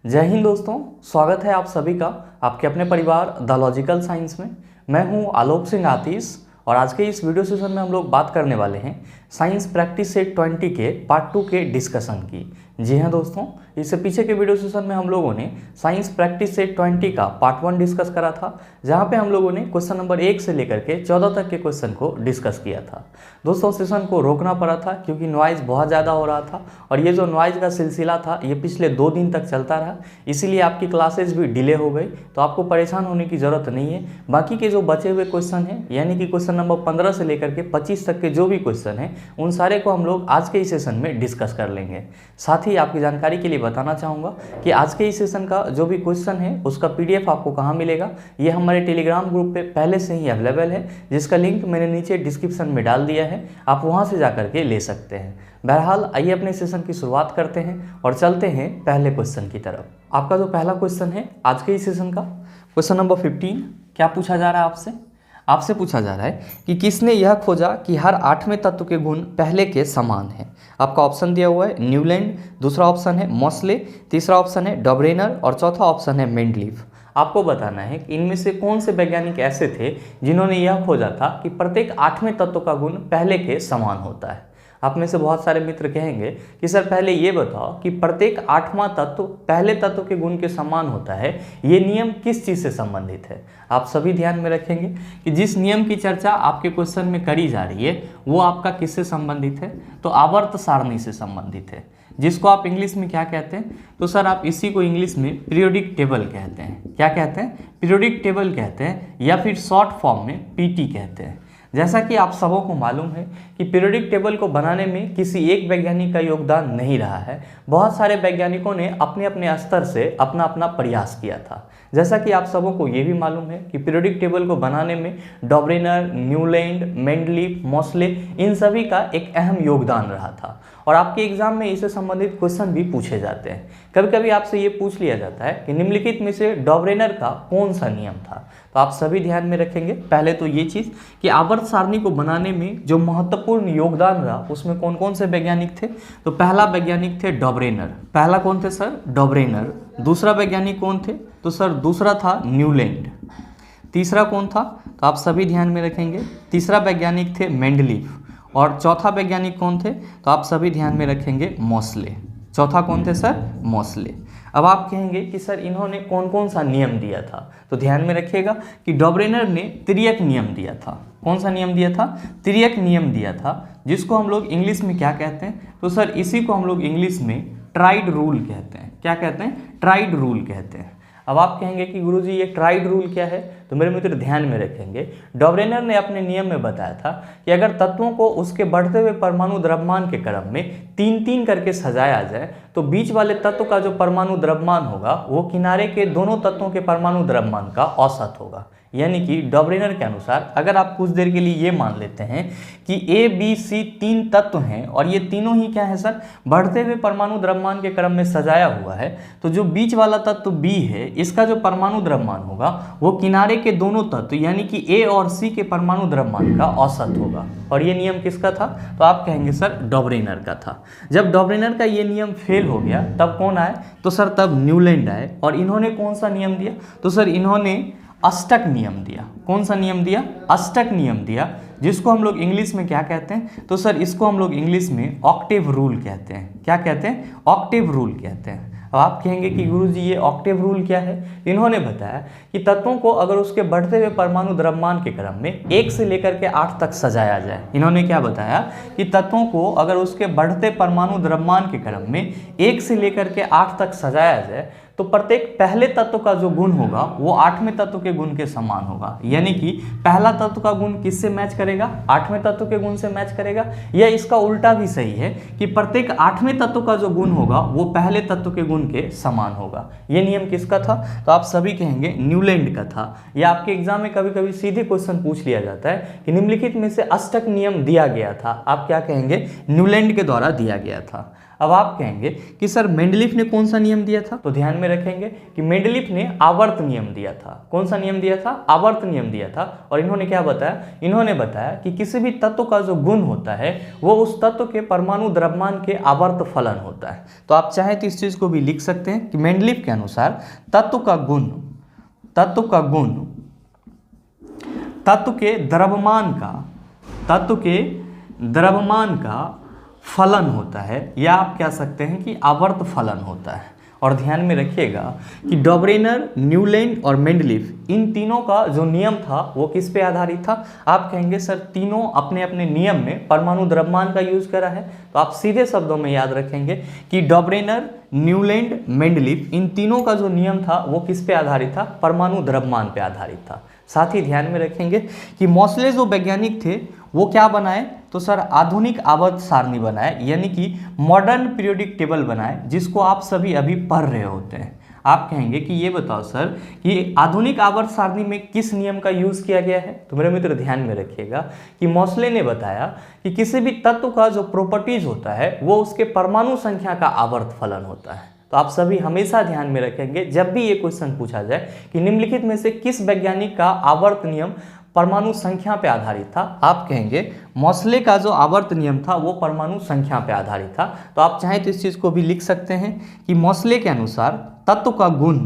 जय हिंद दोस्तों, स्वागत है आप सभी का आपके अपने परिवार द लॉजिकल साइंस में। मैं हूं आलोक सिंह आतिश और आज के इस वीडियो सेशन में हम लोग बात करने वाले हैं साइंस प्रैक्टिस सेट 20 के पार्ट 2 के डिस्कशन की। जी हां दोस्तों, इससे पीछे के वीडियो सेशन में हम लोगों ने साइंस प्रैक्टिस सेट 20 का पार्ट 1 डिस्कस करा था, जहां पे हम लोगों ने क्वेश्चन नंबर 1 से लेकर के 14 तक के क्वेश्चन को डिस्कस किया था। दोस्तों सेशन को रोकना पड़ा था क्योंकि नॉइज़ बहुत ज़्यादा हो रहा था और ये जो नॉइज़ का सिलसिला था ये पिछले 2 दिन तक चलता रहा, इसीलिए आपकी क्लासेज भी डिले हो गई। तो आपको परेशान होने की ज़रूरत नहीं है। बाकी के जो बचे हुए क्वेश्चन हैं, यानी कि क्वेश्चन नंबर 15 से लेकर के 25 तक के जो भी क्वेश्चन हैं, उन सारे को हम लोग आज के इस सेशन में डिस्कस कर लेंगे। साथ ही आपकी जानकारी के लिए बताना चाहूँगा कि आज के इस सेशन का जो भी क्वेश्चन है उसका PDF आपको कहाँ मिलेगा, ये हमारे टेलीग्राम ग्रुप पे पहले से ही अवेलेबल है, जिसका लिंक मैंने नीचे डिस्क्रिप्शन में डाल दिया है, आप वहाँ से जा करके ले सकते हैं। बहरहाल आइए अपने सेशन की शुरुआत करते हैं और चलते हैं पहले क्वेश्चन की तरफ। आपका जो पहला क्वेश्चन है आज के इस सेशन का, क्वेश्चन नंबर 15, क्या पूछा जा रहा है आपसे पूछा जा रहा है कि किसने यह खोजा कि हर 8वें तत्व के गुण पहले के समान हैं। आपका ऑप्शन दिया हुआ है न्यूलैंड, दूसरा ऑप्शन है मोसले, तीसरा ऑप्शन है डॉबरेनर और चौथा ऑप्शन है मेंडलीफ। आपको बताना है कि इनमें से कौन से वैज्ञानिक ऐसे थे जिन्होंने यह खोजा था कि प्रत्येक 8वें तत्व का गुण पहले के समान होता है। आप में से बहुत सारे मित्र कहेंगे कि सर पहले ये बताओ कि प्रत्येक 8वां तत्व पहले तत्व के गुण के समान होता है, ये नियम किस चीज़ से संबंधित है। आप सभी ध्यान में रखेंगे कि जिस नियम की चर्चा आपके क्वेश्चन में करी जा रही है वो आपका किससे संबंधित है, तो आवर्त सारणी से संबंधित है, जिसको आप इंग्लिश में क्या कहते हैं, तो सर आप इसी को इंग्लिश में पीरियोडिक टेबल कहते हैं। क्या कहते हैं? पीरियोडिक टेबल कहते हैं, या फिर शॉर्ट फॉर्म में पीटी कहते हैं। जैसा कि आप सबों को मालूम है कि पीरियोडिक टेबल को बनाने में किसी एक वैज्ञानिक का योगदान नहीं रहा है, बहुत सारे वैज्ञानिकों ने अपने अपने स्तर से अपना अपना प्रयास किया था। जैसा कि आप सबों को ये भी मालूम है कि पीरियोडिक टेबल को बनाने में डॉबरेनर, न्यूलैंड, मेंडलीफ, मोसले, इन सभी का एक अहम योगदान रहा था और आपके एग्जाम में इससे संबंधित क्वेश्चन भी पूछे जाते हैं। कभी कभी आपसे ये पूछ लिया जाता है कि निम्नलिखित में से डॉबरेनर का कौन सा नियम था। तो आप सभी ध्यान में रखेंगे पहले तो ये चीज़ कि आवर्त सारणी को बनाने में जो महत्वपूर्ण योगदान रहा उसमें कौन कौन से वैज्ञानिक थे। तो पहला वैज्ञानिक थे डॉबरेनर। पहला कौन थे सर? डॉबरेनर। दूसरा वैज्ञानिक कौन थे? तो सर दूसरा था न्यूलैंड। तीसरा कौन था? तो आप सभी ध्यान में रखेंगे, तीसरा वैज्ञानिक थे मेंडलीफ और चौथा वैज्ञानिक कौन थे? तो आप सभी ध्यान में रखेंगे मोसले। चौथा कौन थे सर? मोसले। अब आप कहेंगे कि सर इन्होंने कौन कौन सा नियम दिया था, तो ध्यान में रखिएगा कि डॉबरेनर ने तिर्यक नियम दिया था। कौन सा नियम दिया था? तिर्यक नियम दिया था, जिसको हम लोग इंग्लिश में क्या कहते हैं? तो सर इसी को हम लोग इंग्लिश में ट्राइड रूल कहते हैं। क्या कहते हैं? ट्राइड रूल कहते हैं। अब आप कहेंगे कि गुरुजी ये ट्राइड रूल क्या है, तो मेरे मित्र ध्यान में रखेंगे, डॉबरेनर ने अपने नियम में बताया था कि अगर तत्वों को उसके बढ़ते हुए परमाणु द्रव्यमान के क्रम में 3-3 करके सजाया जाए तो बीच वाले तत्व का जो परमाणु द्रव्यमान होगा वो किनारे के दोनों तत्वों के परमाणु द्रव्यमान का औसत होगा। यानी कि डॉबरेनर के अनुसार अगर आप कुछ देर के लिए ये मान लेते हैं कि A, B, C 3 तत्व हैं और ये तीनों ही क्या है सर? बढ़ते हुए परमाणु द्रव्यमान के क्रम में सजाया हुआ है, तो जो बीच वाला तत्व B है इसका जो परमाणु द्रव्यमान होगा वो किनारे के दोनों तत्व यानी कि A और C के परमाणु द्रव्यमान का औसत होगा। और ये नियम किसका था? तो आप कहेंगे सर डॉबरेनर का था। जब डॉबरेनर का ये नियम फेल हो गया तब कौन आए? तो सर तब न्यूलैंड आए और इन्होंने कौन सा नियम दिया? तो सर इन्होंने अष्टक नियम दिया। कौन सा नियम दिया? अष्टक नियम दिया, जिसको हम लोग इंग्लिश में क्या कहते हैं? तो सर इसको हम लोग इंग्लिश में ऑक्टेव रूल कहते हैं। क्या कहते हैं? ऑक्टेव रूल कहते हैं। अब आप कहेंगे कि गुरुजी ये ऑक्टेव रूल क्या है? इन्होंने बताया कि तत्वों को अगर उसके बढ़ते हुए परमाणु द्रव्यमान के क्रम में 1 से लेकर के 8 तक सजाया जाए, इन्होंने क्या बताया कि तत्वों को अगर उसके बढ़ते परमाणु द्रव्यमान के क्रम में 1 से लेकर के 8 तक सजाया जाए तो प्रत्येक पहले तत्व का जो गुण होगा वो 8वें तत्व के गुण के समान होगा। यानी कि पहला तत्व का गुण किससे मैच करेगा? 8वें तत्व के गुण से मैच करेगा। या इसका उल्टा भी सही है कि प्रत्येक 8वें तत्व का जो गुण होगा वो पहले तत्व के गुण के समान होगा। ये नियम किसका था? तो आप सभी कहेंगे न्यूलैंड का था। या आपके एग्जाम में कभी कभी सीधे क्वेश्चन पूछ लिया जाता है कि निम्नलिखित में से अष्टक नियम दिया गया था, आप क्या कहेंगे? न्यूलैंड के द्वारा दिया गया था। अब आप कहेंगे कि सर मेंडलीफ ने कौन सा नियम दिया था, तो ध्यान में रखेंगे कि मेंडलीफ ने आवर्त नियम दिया था। कौन सा नियम दिया था? आवर्त नियम दिया था। और इन्होंने क्या बताया? इन्होंने बताया कि किसी भी तत्व का जो गुण होता है वो उस तत्व के परमाणु द्रव्यमान के आवर्त फलन होता है। तो आप चाहे तो इस चीज को भी लिख सकते हैं कि मेंडलीफ के अनुसार तत्व का गुण तत्व के द्रव्यमान का फलन होता है, या आप कह सकते हैं कि आवर्त फलन होता है। और ध्यान में रखिएगा कि डॉबरेनर, न्यूलैंड और मेंडलीफ, इन तीनों का जो नियम था वो किस पे आधारित था? आप कहेंगे सर तीनों अपने अपने नियम में परमाणु द्रव्यमान का यूज करा है। तो आप सीधे शब्दों में याद रखेंगे कि डॉबरेनर, न्यूलैंड, मेंडलीफ, इन तीनों का जो नियम था वो किस पे आधारित था? परमाणु द्रव्यमान पे आधारित था। साथ ही ध्यान में रखेंगे कि मोसले जो वैज्ञानिक थे वो क्या बनाए? तो सर आधुनिक आवर्त सारणी बनाए, यानी कि मॉडर्न पीरियोडिक टेबल बनाए, जिसको आप सभी अभी पढ़ रहे होते हैं। आप कहेंगे कि ये बताओ सर कि आधुनिक आवर्त सारणी में किस नियम का यूज किया गया है? तो मेरे मित्र ध्यान में रखिएगा कि मोसले ने बताया कि किसी भी तत्व का जो प्रॉपर्टीज होता है वो उसके परमाणु संख्या का आवर्त फलन होता है। तो आप सभी हमेशा ध्यान में रखेंगे जब भी ये क्वेश्चन पूछा जाए कि निम्नलिखित में से किस वैज्ञानिक का आवर्त नियम परमाणु संख्या पे आधारित था, आप कहेंगे मोसले का जो आवर्त नियम था वो परमाणु संख्या पे आधारित था। तो आप चाहें तो इस चीज को भी लिख सकते हैं कि मोसले के अनुसार तत्व का गुण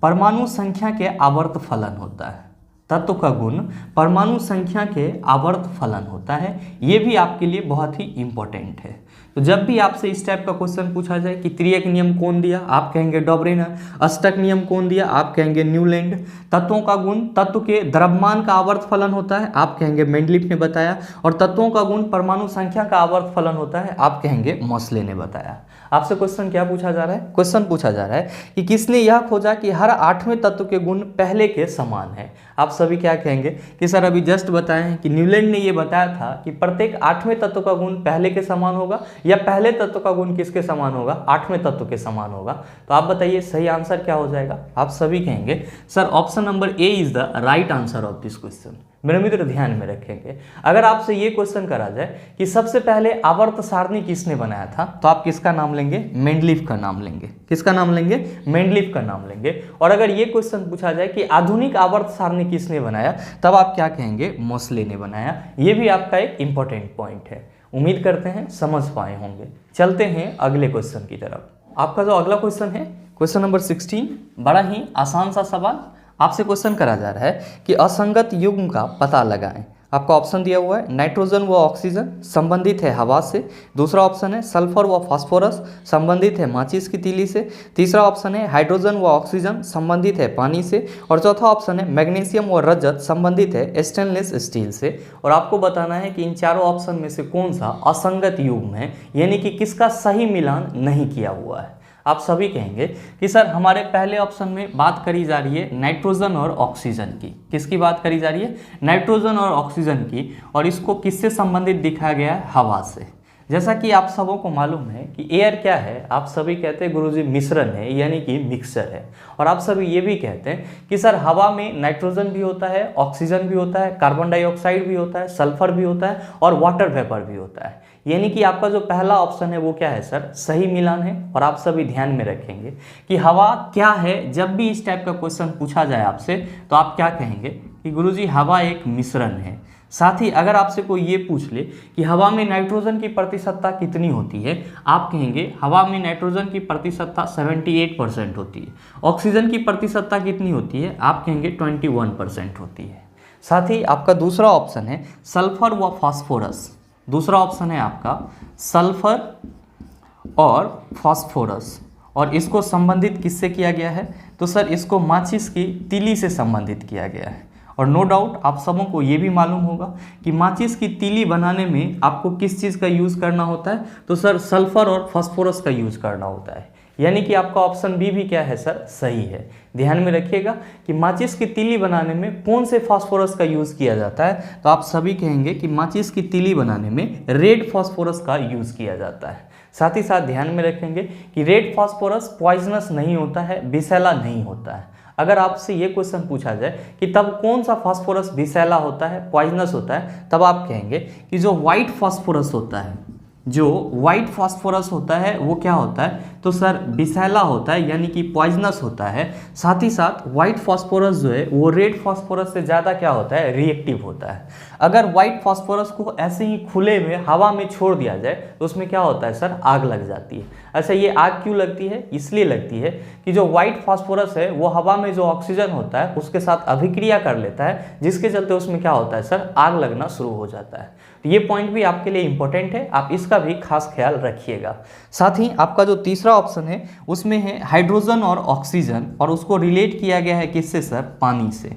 परमाणु संख्या के आवर्त फलन होता है। तत्व का गुण परमाणु संख्या के आवर्त फलन होता है। ये भी आपके लिए बहुत ही इंपॉर्टेंट है। तो जब भी आपसे इस टाइप का क्वेश्चन पूछा जाए कि त्रियक नियम कौन दिया, आप कहेंगे डॉबरेनर। अष्टक नियम कौन दिया, आप कहेंगे न्यूलैंड। तत्वों का गुण तत्व के द्रव्यमान का आवर्त फलन होता है, आप कहेंगे मेंडलीफ ने बताया। और तत्वों का गुण परमाणु संख्या का आवर्त फलन होता है, आप कहेंगे मोसले ने बताया। आपसे क्वेश्चन क्या पूछा जा रहा है? क्वेश्चन पूछा जा रहा है कि किसने यह खोजा कि हर 8वें तत्व के गुण पहले के समान है। आप सभी क्या कहेंगे कि सर अभी जस्ट बताए हैं कि न्यूलैंड ने यह बताया था कि प्रत्येक 8वें तत्व का गुण पहले के समान होगा, या पहले तत्व का गुण किसके समान होगा? 8वें तत्व के समान होगा। तो आप बताइए सही आंसर क्या हो जाएगा? आप सभी कहेंगे sir option number A is the right answer of this question. मेरे मित्र ध्यान में रखेंगे, अगर आपसे ये क्वेश्चन करा जाए कि सबसे पहले आवर्त सारणी किसने बनाया था, तो आप किसका नाम लेंगे? मेंडलीफ का नाम लेंगे। किसका नाम लेंगे? मेंडलीफ का नाम लेंगे। और अगर ये क्वेश्चन पूछा जाए कि आधुनिक आवर्त सारणी किसने बनाया, तब आप क्या कहेंगे? मोसले ने बनाया। ये भी आपका एक इंपॉर्टेंट पॉइंट है। उम्मीद करते हैं समझ पाए होंगे। चलते हैं अगले क्वेश्चन की तरफ। आपका जो अगला क्वेश्चन है क्वेश्चन नंबर 16, बड़ा ही आसान सा सवाल। आपसे क्वेश्चन करा जा रहा है कि असंगत युग्म का पता लगाएं। आपका ऑप्शन दिया हुआ है नाइट्रोजन व ऑक्सीजन संबंधित है हवा से। दूसरा ऑप्शन है सल्फर व फास्फोरस संबंधित है माचिस की तीली से। तीसरा ऑप्शन है हाइड्रोजन व ऑक्सीजन संबंधित है पानी से। और चौथा ऑप्शन है मैग्नीशियम व रजत संबंधित है स्टेनलेस स्टील से। और आपको बताना है कि इन चारों ऑप्शन में से कौन सा असंगत युग्म है, यानी कि किसका सही मिलान नहीं किया हुआ है। आप सभी कहेंगे कि सर हमारे पहले ऑप्शन में बात करी जा रही है नाइट्रोजन और ऑक्सीजन की। किसकी बात करी जा रही है? नाइट्रोजन और ऑक्सीजन की। और इसको किससे संबंधित दिखाया गया है? हवा से। जैसा कि आप सबों को मालूम है कि एयर क्या है, आप सभी कहते हैं गुरुजी मिश्रण है, यानी कि मिक्सचर है। और आप सभी ये भी कहते हैं कि सर हवा में नाइट्रोजन भी होता है, ऑक्सीजन भी होता है, कार्बन डाइऑक्साइड भी होता है, सल्फर भी होता है और वाटर वेपर भी होता है। यानी कि आपका जो पहला ऑप्शन है वो क्या है सर? सही मिलान है। और आप सभी ध्यान में रखेंगे कि हवा क्या है, जब भी इस टाइप का क्वेश्चन पूछा जाए आपसे तो आप क्या कहेंगे कि गुरुजी हवा एक मिश्रण है। साथ ही अगर आपसे कोई ये पूछ ले कि हवा में नाइट्रोजन की प्रतिशतता कितनी होती है, आप कहेंगे हवा में नाइट्रोजन की प्रतिशतता 78% होती है। ऑक्सीजन की प्रतिशतता कितनी होती है? आप कहेंगे 21% होती है। साथ ही आपका दूसरा ऑप्शन है सल्फर व फास्फोरस। दूसरा ऑप्शन है आपका सल्फर और फास्फोरस। और इसको संबंधित किससे किया गया है? तो सर इसको माचिस की तीली से संबंधित किया गया है। और नो डाउट आप सबों को ये भी मालूम होगा कि माचिस की तीली बनाने में आपको किस चीज़ का यूज़ करना होता है? तो सर सल्फर और फास्फोरस का यूज़ करना होता है। यानी कि आपका ऑप्शन बी भी क्या है सर? सही है। ध्यान में रखिएगा कि माचिस की तीली बनाने में कौन से फास्फोरस का यूज़ किया जाता है? तो आप सभी कहेंगे कि माचिस की तीली बनाने में रेड फास्फोरस का यूज़ किया जाता है। साथ ही साथ ध्यान में रखेंगे कि रेड फास्फोरस पॉइजनस नहीं होता है, विषैला नहीं होता है। अगर आपसे ये क्वेश्चन पूछा जाए कि तब कौन सा फास्फोरस विषैला होता है, पॉइजनस होता है, तब आप कहेंगे कि जो व्हाइट फास्फोरस होता है, जो व्हाइट फास्फोरस होता है वो क्या होता है, तो सर विषैला होता है, यानी कि पॉइजनस होता है। साथ ही साथ व्हाइट फास्फोरस जो है वो रेड फास्फोरस से ज़्यादा क्या होता है, रिएक्टिव होता है। अगर व्हाइट फास्फोरस को ऐसे ही खुले में हवा में छोड़ दिया जाए तो उसमें क्या होता है सर, आग लग जाती है। अच्छा, ये आग क्यों लगती है, इसलिए लगती है कि जो व्हाइट फास्फोरस है वो हवा में जो ऑक्सीजन होता है उसके साथ अभिक्रिया कर लेता है, जिसके चलते उसमें क्या होता है सर, आग लगना शुरू हो जाता है। तो ये पॉइंट भी आपके लिए इंपॉर्टेंट है, आप इसका भी खास ख्याल रखिएगा। साथ ही आपका जो तीसरा ऑप्शन है उसमें है हाइड्रोजन और ऑक्सीजन, और उसको रिलेट किया गया है किससे सर, पानी से।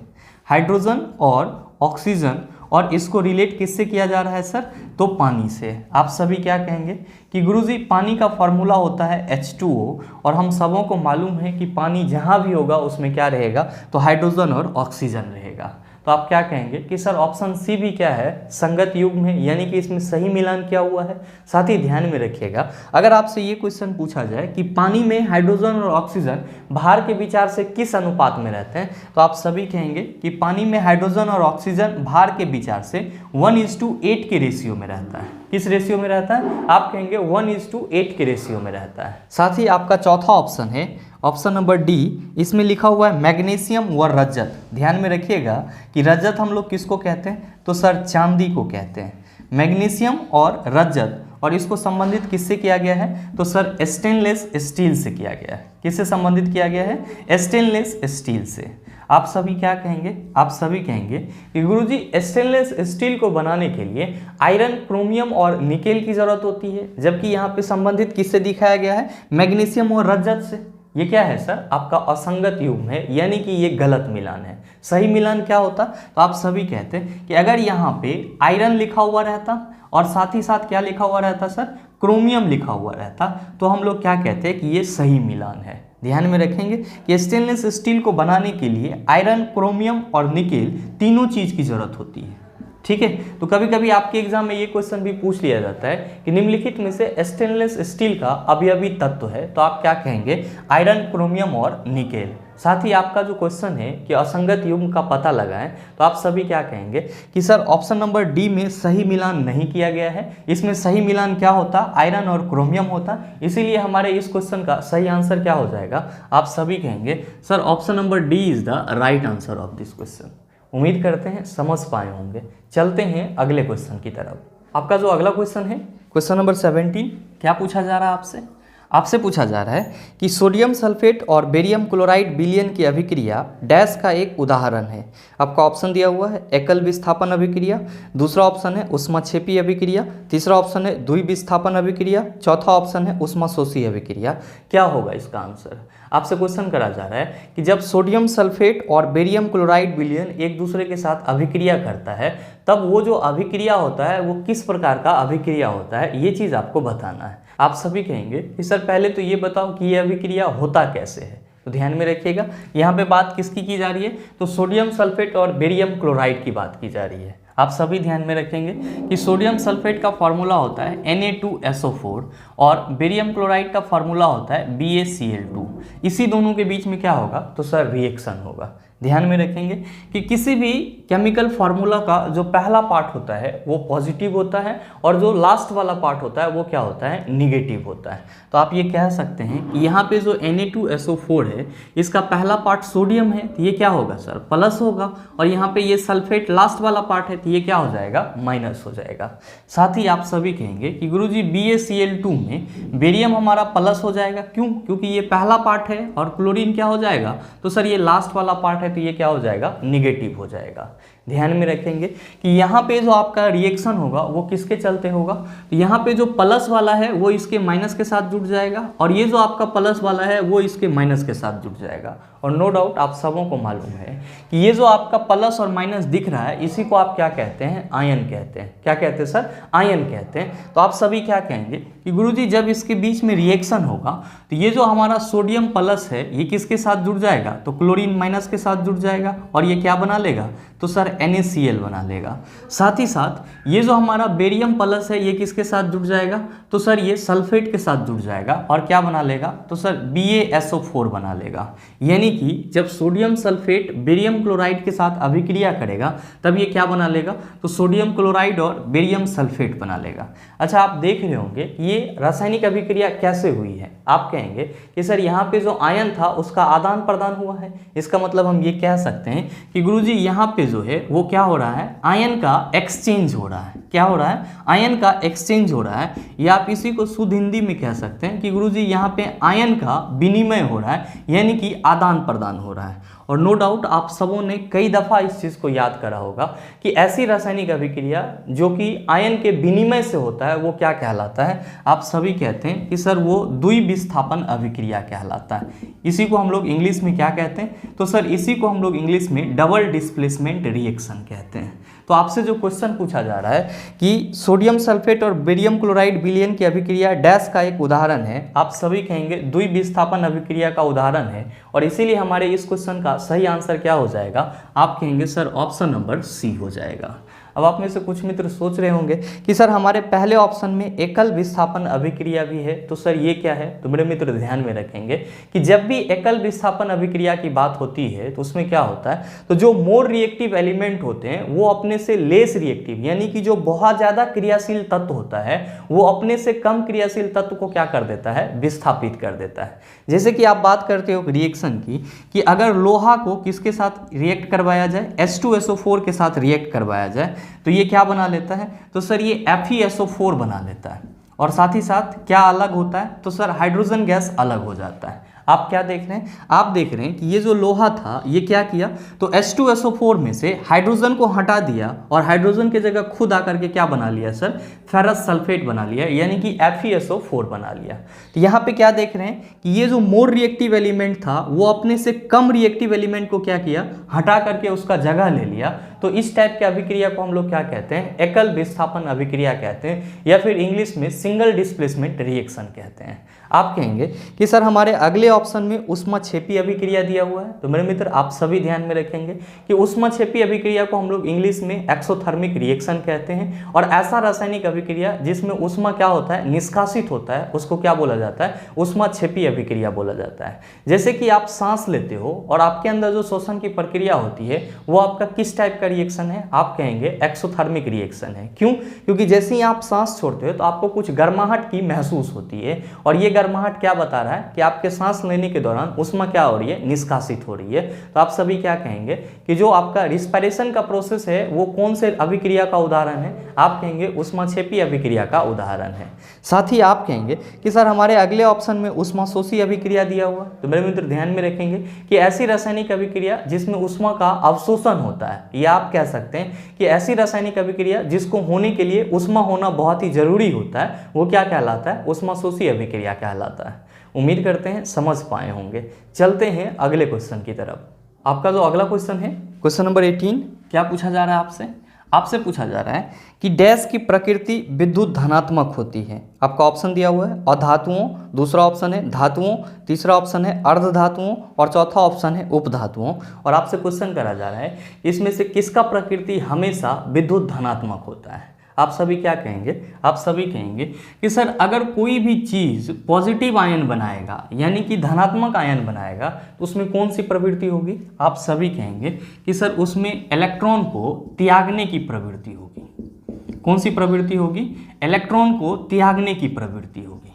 हाइड्रोजन और ऑक्सीजन, और इसको रिलेट किससे किया जा रहा है सर, तो पानी से। आप सभी क्या कहेंगे कि गुरुजी पानी का फॉर्मूला होता है H2O, और हम सबों को मालूम है कि पानी जहाँ भी होगा उसमें क्या रहेगा, तो हाइड्रोजन और ऑक्सीजन रहेगा। तो आप क्या कहेंगे कि सर ऑप्शन सी भी क्या है, संगत युग्म है, यानी कि इसमें सही मिलान क्या हुआ है। साथ ही ध्यान में रखिएगा, अगर आपसे ये क्वेश्चन पूछा जाए कि पानी में हाइड्रोजन और ऑक्सीजन भार के विचार से किस अनुपात में रहते हैं, तो आप सभी कहेंगे कि पानी में हाइड्रोजन और ऑक्सीजन भार के विचार से 1:8 के रेशियो में रहता है। किस रेशियो में रहता है, आप कहेंगे 1:8 के रेशियो में रहता है। साथ ही आपका चौथा ऑप्शन है ऑप्शन नंबर डी, इसमें लिखा हुआ है मैग्नीशियम व रजत। ध्यान में रखिएगा कि रजत हम लोग किसको कहते हैं, तो सर चांदी को कहते हैं। मैग्नीशियम और रजत, और इसको संबंधित किससे किया गया है, तो सर स्टेनलेस स्टील से किया गया है। किससे संबंधित किया गया है, स्टेनलेस स्टील से। आप सभी क्या कहेंगे, आप सभी कहेंगे कि गुरुजी स्टेनलेस स्टील को बनाने के लिए आयरन, क्रोमियम और निकेल की जरूरत होती है, जबकि यहाँ पे संबंधित किससे दिखाया गया है, मैग्नीशियम और रजत से। ये क्या है सर, आपका असंगत युग्म है, यानी कि ये गलत मिलान है। सही मिलान क्या होता, तो आप सभी कहते हैं कि अगर यहाँ पे आयरन लिखा हुआ रहता और साथ ही साथ क्या लिखा हुआ रहता सर, क्रोमियम लिखा हुआ रहता, तो हम लोग क्या कहते हैं कि ये सही मिलान है। ध्यान में रखेंगे कि स्टेनलेस स्टील को बनाने के लिए आयरन, क्रोमियम और निकेल तीनों चीज की जरूरत होती है। ठीक है, तो कभी कभी आपके एग्जाम में ये क्वेश्चन भी पूछ लिया जाता है कि निम्नलिखित में से स्टेनलेस स्टील का अवयवी तत्व है, तो आप क्या कहेंगे, आयरन, क्रोमियम और निकेल। साथ ही आपका जो क्वेश्चन है कि असंगत युग्म का पता लगाएं, तो आप सभी क्या कहेंगे कि सर ऑप्शन नंबर डी में सही मिलान नहीं किया गया है। इसमें सही मिलान क्या होता, आयरन और क्रोमियम होता, इसीलिए हमारे इस क्वेश्चन का सही आंसर क्या हो जाएगा, आप सभी कहेंगे sir option number D is the right answer of this question. उम्मीद करते हैं समझ पाए होंगे। चलते हैं अगले क्वेश्चन की तरफ। आपका जो अगला क्वेश्चन है, क्वेश्चन नंबर 17, क्या पूछा जा रहा है आपसे, आपसे पूछा जा रहा है कि सोडियम सल्फेट और बेरियम क्लोराइड विलयन की अभिक्रिया डैश का एक उदाहरण है। आपका ऑप्शन दिया हुआ है एकल विस्थापन अभिक्रिया, दूसरा ऑप्शन है ऊष्माक्षेपी अभिक्रिया, तीसरा ऑप्शन है द्विविस्थापन अभिक्रिया, चौथा ऑप्शन है ऊष्माशोषी अभिक्रिया। क्या होगा इसका आंसर, आपसे क्वेश्चन करा जा रहा है कि जब सोडियम सल्फेट और बेरियम क्लोराइड विलयन एक दूसरे के साथ अभिक्रिया करता है, तब वो जो अभिक्रिया होता है वो किस प्रकार का अभिक्रिया होता है, ये चीज़ आपको बताना है। आप सभी कहेंगे कि सर पहले तो ये बताओ कि ये अभिक्रिया होता कैसे है। तो ध्यान में रखिएगा, यहाँ पे बात किसकी की जा रही है, तो सोडियम सल्फेट और बेरियम क्लोराइड की बात की जा रही है। आप सभी ध्यान में रखेंगे कि सोडियम सल्फेट का फॉर्मूला होता है Na2SO4 और बेरियम क्लोराइड का फॉर्मूला होता है BaCl2। इसी दोनों के बीच में क्या होगा, तो सर रिएक्शन होगा। ध्यान में रखेंगे कि किसी भी केमिकल फार्मूला का जो पहला पार्ट होता है वो पॉजिटिव होता है और जो लास्ट वाला पार्ट होता है वो क्या होता है, निगेटिव होता है। तो आप ये कह सकते हैं कि यहाँ पे जो Na2SO4 है इसका पहला पार्ट सोडियम है, तो ये क्या होगा सर, प्लस होगा, और यहाँ पे ये सल्फेट लास्ट वाला पार्ट है तो ये क्या हो जाएगा, माइनस हो जाएगा। साथ ही आप सभी कहेंगे कि गुरुजी BaCl2 में बेरियम हमारा प्लस हो जाएगा, क्यों, क्योंकि ये पहला पार्ट है, और क्लोरीन क्या हो जाएगा, तो सर ये लास्ट वाला पार्ट है तो ये क्या हो जाएगा, निगेटिव हो जाएगा। ध्यान में रखेंगे कि यहाँ पे जो आपका रिएक्शन होगा वो किसके चलते होगा, तो यहाँ पे जो प्लस वाला है वो इसके माइनस के साथ जुड़ जाएगा, और ये जो आपका प्लस वाला है वो इसके माइनस के साथ जुड़ जाएगा। और नो डाउट आप सबों को मालूम है कि ये जो आपका प्लस और माइनस दिख रहा है इसी को आप क्या कहते हैं, आयन कहते हैं। क्या कहते हैं सर, आयन कहते हैं। तो आप सभी क्या कहेंगे कि गुरुजी जब इसके बीच में रिएक्शन होगा तो ये जो हमारा सोडियम प्लस है ये किसके साथ जुड़ जाएगा, तो क्लोरीन माइनस के साथ जुड़ जाएगा, और ये क्या बना लेगा, तो सर सर NaCl बना लेगा। साथ ही साथ ये जो हमारा बेरियम प्लस है ये किसके साथ जुड़ जाएगा, तो सर ये सल्फेट के साथ जुड़ जाएगा और क्या बना लेगा, तो सर BaSO4 बना लेगा। यानी कि जब सोडियम सल्फेट बेरियम क्लोराइड के साथ अभिक्रिया करेगा तब ये क्या बना लेगा, तो सोडियम क्लोराइड और बेरियम सल्फेट बना लेगा। अच्छा, आप देख रहे होंगे ये रासायनिक अभिक्रिया कैसे हुई है। आप कहेंगे कि सर यहाँ पे जो आयन था उसका आदान प्रदान हुआ है। इसका मतलब हम ये कह सकते हैं कि गुरुजी यहाँ पे जो है वो क्या हो रहा है, आयन का एक्सचेंज हो रहा है। क्या हो रहा है, आयन का एक्सचेंज हो रहा है, या आप इसी को शुद्ध हिंदी में कह सकते हैं कि गुरुजी यहाँ पे आयन का विनिमय हो रहा है, यानी कि आदान प्रदान हो रहा है। और नो डाउट आप सबों ने कई दफ़ा इस चीज़ को याद करा होगा कि ऐसी रासायनिक अभिक्रिया जो कि आयन के विनिमय से होता है वो क्या कहलाता है, आप सभी कहते हैं कि सर वो द्विविस्थापन अभिक्रिया कहलाता है। इसी को हम लोग इंग्लिश में क्या कहते हैं, तो सर इसी को हम लोग इंग्लिश में डबल डिस्प्लेसमेंट रिएक्शन कहते हैं। तो आपसे जो क्वेश्चन पूछा जा रहा है कि सोडियम सल्फेट और बेरियम क्लोराइड विलयन की अभिक्रिया डैश का एक उदाहरण है, आप सभी कहेंगे द्विविस्थापन अभिक्रिया का उदाहरण है, और इसीलिए हमारे इस क्वेश्चन का सही आंसर क्या हो जाएगा, आप कहेंगे सर ऑप्शन नंबर सी हो जाएगा। अब आप में से कुछ मित्र सोच रहे होंगे कि सर हमारे पहले ऑप्शन में एकल विस्थापन अभिक्रिया भी है, तो सर ये क्या है, तो मेरे मित्र ध्यान में रखेंगे कि जब भी एकल विस्थापन अभिक्रिया की बात होती है तो उसमें क्या होता है, तो जो मोर रिएक्टिव एलिमेंट होते हैं वो अपने से लेस रिएक्टिव, यानी कि जो बहुत ज़्यादा क्रियाशील तत्व होता है वो अपने से कम क्रियाशील तत्व को क्या कर देता है, विस्थापित कर देता है। जैसे कि आप बात करते हो रिएक्शन की कि अगर लोहा को किसके साथ रिएक्ट करवाया जाए, H2SO4 के साथ रिएक्ट करवाया जाए तो ये क्या बना लेता है, तो सर ये FeSO4 बना लेता है। और साथ ही साथ क्या अलग होता है, तो सर हाइड्रोजन गैस अलग हो जाता है। आप क्या देख रहे हैं, आप देख रहे हैं कि ये जो लोहा था ये क्या किया, तो H2SO4 में से हाइड्रोजन को हटा दिया और हाइड्रोजन की जगह खुद आकर के क्या बना लिया सर, फेरस सल्फेट बना लिया, यानी कि FeSO4 बना लिया। तो यहाँ पे क्या देख रहे हैं कि ये जो मोर रिएक्टिव एलिमेंट था वो अपने से कम रिएक्टिव एलिमेंट को क्या किया, हटा करके उसका जगह ले लिया। तो इस टाइप की अभिक्रिया को हम लोग क्या कहते हैं, एकल विस्थापन अभिक्रिया कहते हैं, या फिर इंग्लिश में सिंगल डिस्प्लेसमेंट रिएक्शन कहते हैं। आप कहेंगे कि सर हमारे अगले ऑप्शन में ऊष्माक्षेपी अभिक्रिया दिया हुआ है, तो मेरे मित्र आप सभी ध्यान में रखेंगे कि ऊष्माक्षेपी अभिक्रिया को हम लोग इंग्लिश में एक्सोथर्मिक रिएक्शन कहते हैं। और ऐसा रासायनिक अभिक्रिया जिसमें ऊष्मा क्या होता है, निष्कासित होता है, उसको क्या बोला जाता है, ऊष्माक्षेपी अभिक्रिया बोला जाता है। जैसे कि आप सांस लेते हो और आपके अंदर जो श्वसन की प्रक्रिया होती है वो आपका किस टाइप का रिएक्शन है, आप कहेंगे एक्सोथर्मिक रिएक्शन है। क्यों, क्योंकि जैसे ही आप सांस छोड़ते हो तो आपको कुछ गर्माहट की महसूस होती है, और ये गर्माहट क्या बता रहा है कि आपके सांस लेने के दौरान ऊष्मा क्या हो रही है, निष्कासित हो रही है। तो आप सभी क्या कहेंगे कि जो आपका रिस्पिरेशन का प्रोसेस है वो कौन से अभिक्रिया का उदाहरण है, आप कहेंगे ऊष्माक्षेपी अभिक्रिया का उदाहरण है। साथ ही आप कहेंगे कि सर हमारे अगले ऑप्शन में ऊष्माशोषी अभिक्रिया दिया हुआ, तो मेरे मित्र ध्यान में रखेंगे कि ऐसी रासायनिक अभिक्रिया जिसमें ऊष्मा का अवशोषण होता है, या आप कह सकते हैं कि ऐसी रासायनिक अभिक्रिया जिसको होने के लिए ऊष्मा होना बहुत ही जरूरी होता है, वो क्या कहलाता है, ऊष्माशोषी अभिक्रिया कहलाता है। उम्मीद करते हैं समझ पाए होंगे। चलते हैं अगले क्वेश्चन की तरफ। आपका जो अगला क्वेश्चन है, क्वेश्चन नंबर 18, क्या पूछा जा रहा है आपसे, आपसे पूछा जा रहा है कि डैश की प्रकृति विद्युत धनात्मक होती है। आपका ऑप्शन दिया हुआ है अधातुओं, दूसरा ऑप्शन है धातुओं, तीसरा ऑप्शन है अर्धधातुओं, और चौथा ऑप्शन है उपधातुओं। और आपसे क्वेश्चन करा जा रहा है इसमें से किसका प्रकृति हमेशा विद्युत धनात्मक होता है। आप सभी क्या कहेंगे, आप सभी कहेंगे कि सर अगर कोई भी चीज़ पॉजिटिव आयन बनाएगा, यानी कि धनात्मक आयन बनाएगा, तो उसमें कौन सी प्रवृत्ति होगी, आप सभी कहेंगे कि सर उसमें इलेक्ट्रॉन को त्यागने की प्रवृत्ति होगी। कौन सी प्रवृत्ति होगी, इलेक्ट्रॉन को त्यागने की प्रवृत्ति होगी।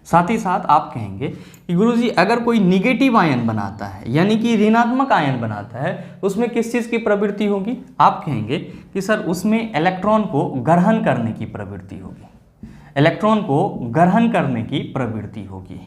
साथ ही साथ आप कहेंगे कि गुरुजी अगर कोई निगेटिव आयन बनाता है, यानी कि ऋणात्मक आयन बनाता है, तो उसमें किस चीज़ की प्रवृत्ति होगी, आप कहेंगे कि सर उसमें इलेक्ट्रॉन को ग्रहण करने की प्रवृत्ति होगी, इलेक्ट्रॉन को ग्रहण करने की प्रवृत्ति होगी।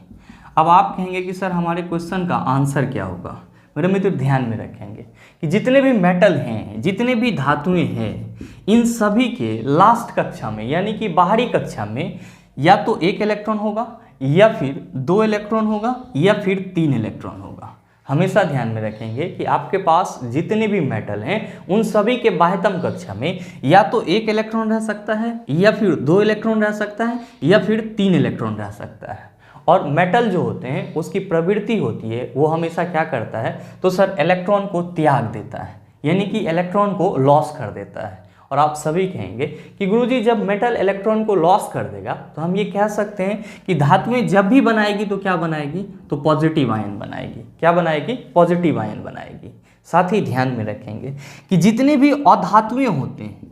अब आप कहेंगे कि सर हमारे क्वेश्चन का आंसर क्या होगा। मेरे मित्र ध्यान में रखेंगे कि जितने भी मेटल हैं, जितने भी धातुएं हैं, इन सभी के लास्ट कक्षा में, यानी कि बाहरी कक्षा में, या तो एक इलेक्ट्रॉन होगा, या फिर 2 इलेक्ट्रॉन होगा, या फिर 3 इलेक्ट्रॉन होगा। हमेशा ध्यान में रखेंगे कि आपके पास जितने भी मेटल हैं उन सभी के बाह्यतम कक्षा में या तो 1 इलेक्ट्रॉन रह सकता है, या फिर 2 इलेक्ट्रॉन रह सकता है, या फिर 3 इलेक्ट्रॉन रह सकता है। और मेटल जो होते हैं उसकी प्रवृत्ति होती है वो हमेशा क्या करता है, तो सर इलेक्ट्रॉन को त्याग देता है, यानी कि इलेक्ट्रॉन को लॉस कर देता है। और आप सभी कहेंगे कि गुरुजी जब मेटल इलेक्ट्रॉन को लॉस कर देगा तो हम ये कह सकते हैं कि धातुएं जब भी बनाएगी तो क्या बनाएगी, तो पॉजिटिव आयन बनाएगी। क्या बनाएगी, पॉजिटिव आयन बनाएगी। साथ ही ध्यान में रखेंगे कि जितने भी अधातुएं होते हैं,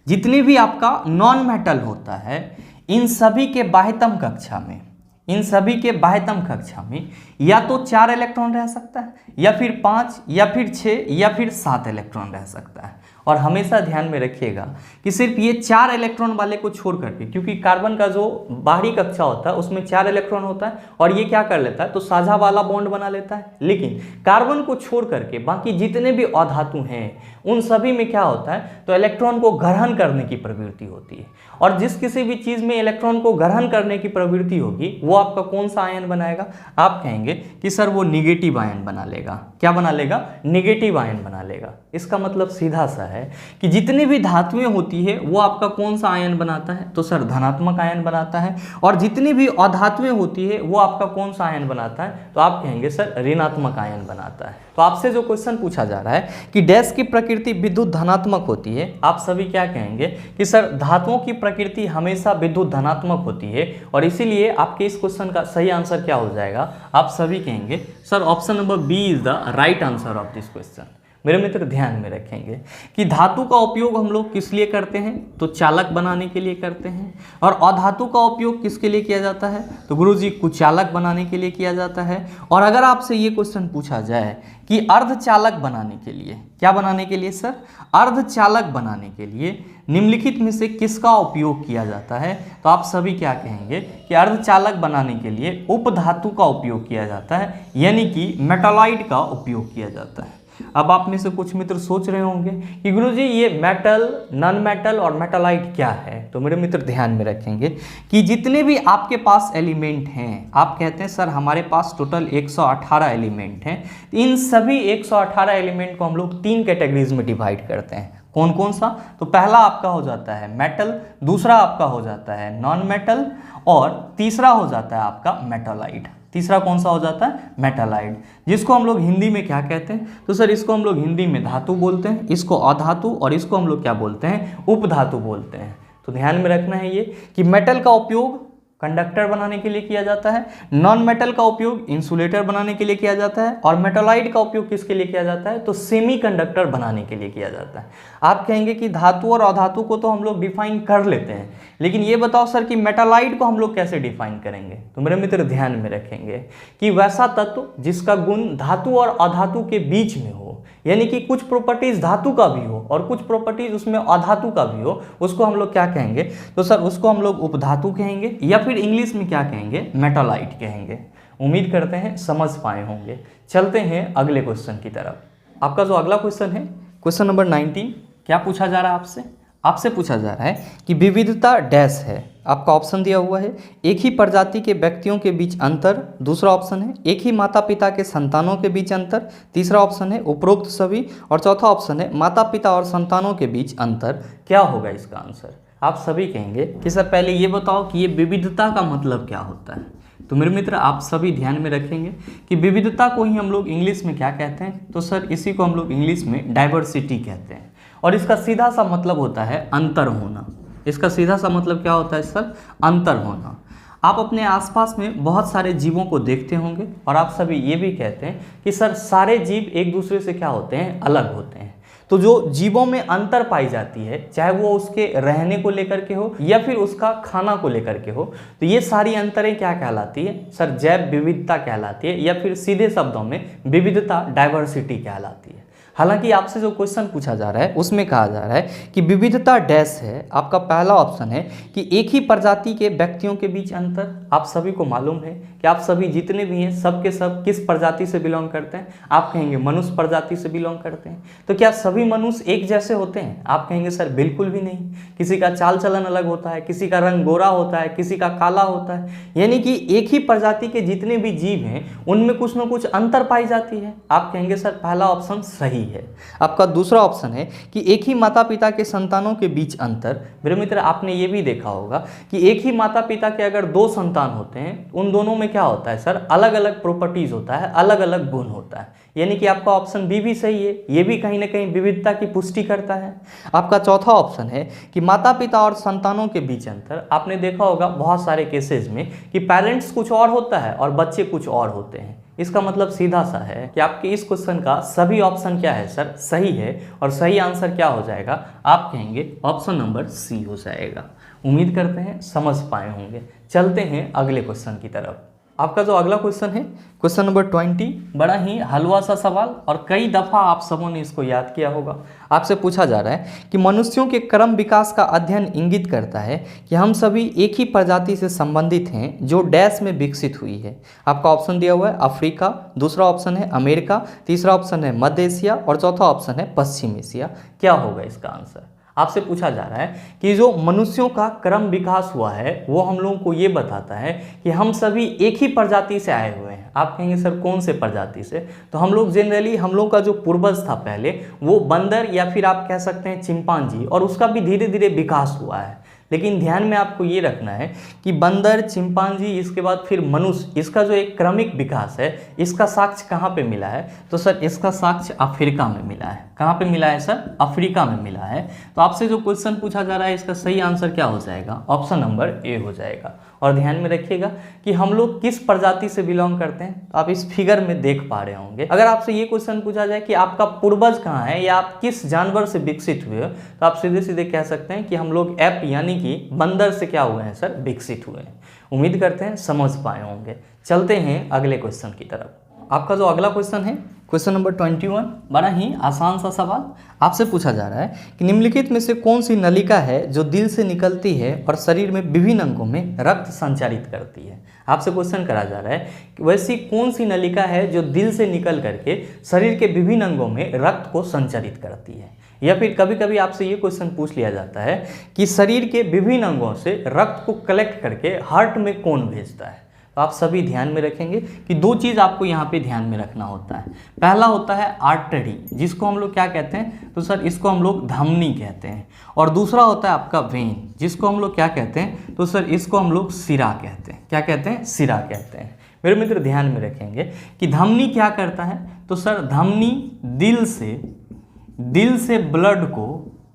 जितने भी आपका नॉन मेटल होता है, इन सभी के बाह्यतम कक्षा में, इन सभी के बाह्यतम कक्षा में या तो 4 इलेक्ट्रॉन रह सकता है, या फिर 5, या फिर 6, या फिर 7 इलेक्ट्रॉन रह सकता है। और हमेशा ध्यान में रखिएगा कि सिर्फ ये 4 इलेक्ट्रॉन वाले को छोड़ करके, क्योंकि कार्बन का जो बाहरी कक्षा होता है उसमें 4 इलेक्ट्रॉन होता है और ये क्या कर लेता है, तो साझा वाला बॉन्ड बना लेता है। लेकिन कार्बन को छोड़ करके बाकी जितने भी अधातु हैं उन सभी में क्या होता है, तो इलेक्ट्रॉन को ग्रहण करने की प्रवृत्ति होती है। और जिस किसी भी चीज में इलेक्ट्रॉन को ग्रहण करने की प्रवृत्ति होगी वो आपका कौन सा आयन बनाएगा, आप कहेंगे कि सर वो निगेटिव आयन बना लेगा। क्या बना लेगा, निगेटिव आयन बना लेगा। इसका मतलब सीधा सा है कि जितनी भी धातुएं होती है वो आपका कौन सा आयन बनाता है, तो सर धनात्मक आयन बनाता है। और जितनी भी अधातुएं होती है वो आपका कौन सा आयन बनाता है, तो आप कहेंगे सर ऋणात्मक आयन बनाता है। तो आपसे जो क्वेश्चन पूछा जा रहा है कि डैश की प्रकृति विद्युत धनात्मक होती है, आप सभी क्या कहेंगे कि सर धातुओं की प्रकृति हमेशा विद्युत धनात्मक होती है। और इसीलिए आपके इस क्वेश्चन का सही आंसर क्या हो जाएगा, आप सभी कहेंगे sir option number B is the right answer of this question. मेरे मित्र ध्यान में रखेंगे कि धातु का उपयोग हम लोग किस लिए करते हैं, तो चालक बनाने के लिए करते हैं। और अधातु का उपयोग किसके लिए किया जाता है, तो गुरुजी कुचालक बनाने के लिए किया जाता है। और अगर आपसे ये क्वेश्चन पूछा जाए कि अर्धचालक बनाने के लिए, क्या बनाने के लिए सर, अर्धचालक बनाने के लिए निम्नलिखित में से किसका उपयोग किया जाता है, तो आप सभी क्या कहेंगे कि अर्धचालक बनाने के लिए उपधातु का उपयोग किया जाता है, यानी कि मेटालाइट का उपयोग किया जाता है। अब आप में से कुछ मित्र सोच रहे होंगे कि गुरुजी ये मेटल, नॉन मेटल और मेटालाइट क्या है। तो मेरे मित्र ध्यान में रखेंगे कि जितने भी आपके पास एलिमेंट हैं, आप कहते हैं सर हमारे पास टोटल 118 एलिमेंट हैं, इन सभी 118 एलिमेंट को हम लोग 3 कैटेगरीज में डिवाइड करते हैं। कौन कौन सा, तो पहला आपका हो जाता है मेटल, दूसरा आपका हो जाता है नॉन मेटल, और तीसरा हो जाता है आपका मेटालाइट। तीसरा कौन सा हो जाता है, मेटालाइट, जिसको हम लोग हिंदी में क्या कहते हैं, तो सर इसको हम लोग हिंदी में धातु बोलते हैं, इसको अधातु, और इसको हम लोग क्या बोलते हैं, उपधातु बोलते हैं। तो ध्यान में रखना है ये कि मेटल का उपयोग कंडक्टर बनाने के लिए किया जाता है, नॉन मेटल का उपयोग इंसुलेटर बनाने के लिए किया जाता है, और मेटालाइट का उपयोग किसके लिए किया जाता है, तो सेमीकंडक्टर बनाने के लिए किया जाता है। आप कहेंगे कि धातु और अधातु को तो हम लोग डिफाइन कर लेते हैं, लेकिन ये बताओ सर कि मेटालाइट को हम लोग कैसे डिफाइन करेंगे। तो मेरे मित्र ध्यान में रखेंगे कि वैसा तत्व जिसका गुण धातु और अधातु के बीच में हो, यानी कि कुछ प्रॉपर्टीज धातु का भी हो और कुछ प्रॉपर्टीज उसमें अधातु का भी हो, उसको हम लोग क्या कहेंगे, तो सर उसको हम लोग उपधातु कहेंगे, या फिर इंग्लिश में क्या कहेंगे, मेटालाइट कहेंगे। उम्मीद करते हैं समझ पाए होंगे। चलते हैं अगले क्वेश्चन की तरफ। आपका जो अगला क्वेश्चन है, क्वेश्चन नंबर 19, क्या पूछा जा रहा है आपसे, आपसे पूछा जा रहा है कि विविधता डैश है। आपका ऑप्शन दिया हुआ है एक ही प्रजाति के व्यक्तियों के बीच अंतर, दूसरा ऑप्शन है एक ही माता पिता के संतानों के बीच अंतर, तीसरा ऑप्शन है उपरोक्त सभी, और चौथा ऑप्शन है माता पिता और संतानों के बीच अंतर। क्या होगा इसका आंसर, आप सभी कहेंगे कि सर पहले ये बताओ कि ये विविधता का मतलब क्या होता है। तो मेरे मित्र आप सभी ध्यान में रखेंगे कि विविधता को ही हम लोग इंग्लिश में क्या कहते हैं, तो सर इसी को हम लोग इंग्लिश में डाइवर्सिटी कहते हैं। और इसका सीधा सा मतलब होता है अंतर होना। इसका सीधा सा मतलब क्या होता है सर, अंतर होना। आप अपने आसपास में बहुत सारे जीवों को देखते होंगे और आप सभी ये भी कहते हैं कि सर सारे जीव एक दूसरे से क्या होते हैं, अलग होते हैं। तो जो जीवों में अंतर पाई जाती है, चाहे वो उसके रहने को लेकर के हो या फिर उसका खाना को लेकर के हो, तो ये सारी अंतरें क्या कहलाती है सर, जैव विविधता कहलाती है, या फिर सीधे शब्दों में विविधता डाइवर्सिटी कहलाती है। हालांकि आपसे जो क्वेश्चन पूछा जा रहा है उसमें कहा जा रहा है कि विविधता डैश है। आपका पहला ऑप्शन है कि एक ही प्रजाति के व्यक्तियों के बीच अंतर। आप सभी को मालूम है कि आप सभी जितने भी हैं सब के सब किस प्रजाति से बिलोंग करते हैं, आप कहेंगे मनुष्य प्रजाति से बिलोंग करते हैं। तो क्या सभी मनुष्य एक जैसे होते हैं, आप कहेंगे सर बिल्कुल भी नहीं। किसी का चाल चलन अलग होता है, किसी का रंग गोरा होता है, किसी का काला होता है। यानी कि एक ही प्रजाति के जितने भी जीव हैं उनमें कुछ ना कुछ अंतर पाई जाती है। आप कहेंगे सर पहला ऑप्शन सही है। आपका दूसरा ऑप्शन है कि एक ही माता पिता के संतानों के बीच अंतर। मेरे मित्र आपने ये भी देखा होगा कि एक ही माता पिता के अगर 2 संतान होते हैं, उन दोनों में क्या होता है सर, अलग अलग प्रॉपर्टीज होता है, अलग अलग गुण होता है। यानी कि आपका ऑप्शन बी भी सही है, ये भी कहीं ना कहीं विविधता की पुष्टि करता है। आपका चौथा ऑप्शन है कि माता पिता और संतानों के बीच अंतर। आपने देखा होगा बहुत सारे केसेस में कि पेरेंट्स कुछ और होता है और बच्चे कुछ और होते हैं। इसका मतलब सीधा सा है कि आपके इस क्वेश्चन का सभी ऑप्शन क्या है सर, सही है। और सही आंसर क्या हो जाएगा, आप कहेंगे ऑप्शन नंबर सी हो जाएगा। उम्मीद करते हैं समझ पाए होंगे। चलते हैं अगले क्वेश्चन की तरफ। आपका जो अगला क्वेश्चन है, क्वेश्चन नंबर 20, बड़ा ही हलवा सा सवाल और कई दफ़ा आप सबों ने इसको याद किया होगा। आपसे पूछा जा रहा है कि मनुष्यों के क्रम विकास का अध्ययन इंगित करता है कि हम सभी एक ही प्रजाति से संबंधित हैं जो डैश में विकसित हुई है। आपका ऑप्शन दिया हुआ है अफ्रीका, दूसरा ऑप्शन है अमेरिका, तीसरा ऑप्शन है मध्य एशिया और चौथा ऑप्शन है पश्चिम एशिया। क्या होगा इसका आंसर? आपसे पूछा जा रहा है कि जो मनुष्यों का क्रम विकास हुआ है वो हम लोगों को ये बताता है कि हम सभी एक ही प्रजाति से आए हुए हैं। आप कहेंगे सर कौन से प्रजाति से? तो हम लोग जनरली, हम लोग का जो पूर्वज था पहले वो बंदर या फिर आप कह सकते हैं चिंपांजी, और उसका भी धीरे धीरे विकास हुआ है। लेकिन ध्यान में आपको ये रखना है कि बंदर, चिंपांजी, इसके बाद फिर मनुष्य, इसका जो एक क्रमिक विकास है, इसका साक्ष्य कहाँ पे मिला है? तो सर इसका साक्ष्य अफ्रीका में मिला है। कहाँ पे मिला है सर? अफ्रीका में मिला है। तो आपसे जो क्वेश्चन पूछा जा रहा है इसका सही आंसर क्या हो जाएगा? ऑप्शन नंबर ए हो जाएगा। और ध्यान में रखिएगा कि हम लोग किस प्रजाति से बिलोंग करते हैं, तो आप इस फिगर में देख पा रहे होंगे। अगर आपसे ये क्वेश्चन पूछा जाए कि आपका पूर्वज कहाँ है या आप किस जानवर से विकसित हुए हो, तो आप सीधे सीधे कह सकते हैं कि हम लोग एप यानी कि बंदर से क्या हुए हैं सर? विकसित हुए हैं। उम्मीद करते हैं समझ पाए होंगे। चलते हैं अगले क्वेश्चन की तरफ। आपका जो अगला क्वेश्चन है, क्वेश्चन नंबर 21, बड़ा ही आसान सा सवाल। आपसे पूछा जा रहा है कि निम्नलिखित में से कौन सी नलिका है जो दिल से निकलती है और शरीर में विभिन्न अंगों में रक्त संचारित करती है? आपसे क्वेश्चन करा जा रहा है कि वैसी कौन सी नलिका है जो दिल से निकल करके शरीर के विभिन्न अंगों में रक्त को संचारित करती है? या फिर कभी कभी आपसे ये क्वेश्चन पूछ लिया जाता है कि शरीर के विभिन्न अंगों से रक्त को कलेक्ट करके हार्ट में कौन भेजता है? तो आप सभी ध्यान में रखेंगे कि दो चीज़ आपको यहाँ पे ध्यान में रखना होता है। पहला होता है आर्टरी, जिसको हम लोग क्या कहते हैं? तो सर इसको हम लोग धमनी कहते हैं। और दूसरा होता है आपका वेन, जिसको हम लोग क्या कहते हैं? तो सर इसको हम लोग सिरा कहते हैं। क्या कहते हैं? सिरा कहते हैं। मेरे मित्र ध्यान में रखेंगे कि धमनी क्या करता है? तो सर धमनी दिल से ब्लड को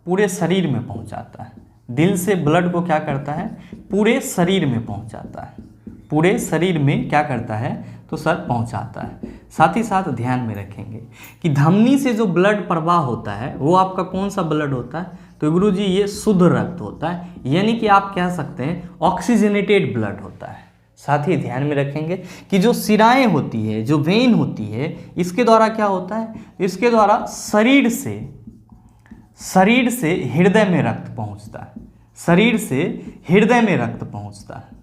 पूरे शरीर में पहुंचाता है। दिल से ब्लड को क्या करता है? पूरे शरीर में पहुंचाता है। पूरे शरीर में क्या करता है? तो सर पहुंचाता है। साथ ही साथ ध्यान में रखेंगे कि धमनी से जो ब्लड प्रवाह होता है वो आपका कौन सा ब्लड होता है? तो गुरुजी ये शुद्ध रक्त होता है, यानी कि आप कह सकते हैं ऑक्सीजनेटेड ब्लड होता है। साथ ही ध्यान में रखेंगे कि जो सिराएं होती है, जो वेन होती है, इसके द्वारा क्या होता है? इसके द्वारा शरीर से हृदय में रक्त पहुंचता है। शरीर से हृदय में रक्त पहुंचता है।